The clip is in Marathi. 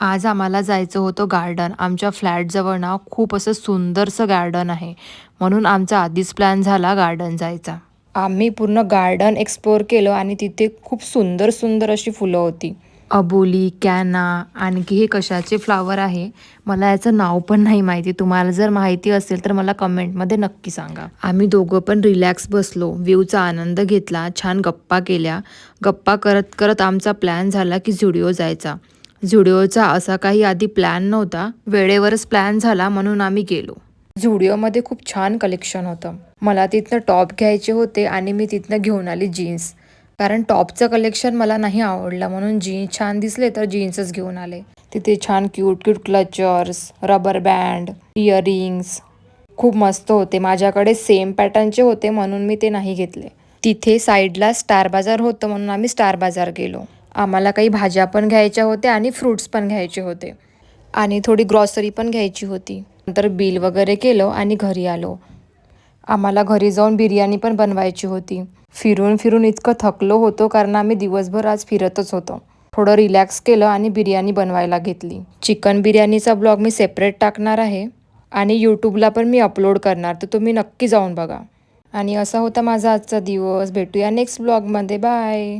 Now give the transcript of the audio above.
आज आम्हाला जायचं होतं गार्डन. आमच्या फ्लॅटजवळ ना खूप असं सुंदरसं गार्डन आहे. म्हणून आमचा आधीच प्लॅन झाला गार्डन जायचा. आम्ही पूर्ण गार्डन एक्सप्लोर केलं आणि तिथे खूप सुंदर सुंदर अशी फुलं होती. अबोली, कॅना, आणखी हे कशाचे फ्लावर आहे मला याचं नाव पण नाही माहिती. तुम्हाला जर माहिती असेल तर मला कमेंटमध्ये नक्की सांगा. आम्ही दोघं पण रिलॅक्स बसलो, व्ह्यूचा आनंद घेतला, छान गप्पा केल्या. गप्पा करत करत आमचा प्लॅन झाला की झुडिओ जायचा. झुडिओचा असा काही आधी प्लॅन नव्हता, वेळेवरच प्लॅन झाला म्हणून आम्ही गेलो. झुडिओमध्ये खूप छान कलेक्शन होतं. मला तिथनं टॉप घ्यायचे होते आणि मी तिथनं घेऊन आली जीन्स. कारण टॉपचं कलेक्शन मला नाही आवडलं म्हणून जीन्स छान दिसले तर जीन्सच घेऊन आले. तिथे छान cute cute clutchers, rubber band, earrings खूप मस्त होते. माझ्याकडे सेम पॅटर्नचे होते म्हणून मी ते नाही घेतले. तिथे साईडला स्टार बाजार होतं म्हणून आम्ही स्टार बाजार गेलो. आम्हाला काही भाज्या पण घ्यायच्या होत्या आणि फ्रूट्स पण घ्यायचे होते आणि थोडी ग्रॉसरी पण घ्यायची होती. नंतर बिल वगैरे केलं आणि घरी आलो. आम्हाला घरी जाऊन बिर्याणी पण बनवायची होती. फिरून फिरून इतकं थकलो होतो कारण आम्ही दिवसभर आज फिरतच होतो. थोडं रिलॅक्स केलं आणि बिर्याणी बनवायला घेतली. चिकन बिर्याणीचा ब्लॉग मी सेपरेट टाकणार आहे आणि यूट्यूबला पण मी अपलोड करणार, तर तुम्ही नक्की जाऊन बघा. आणि असा होता माझा आजचा दिवस. भेटूया नेक्स्ट ब्लॉगमध्ये. बाय.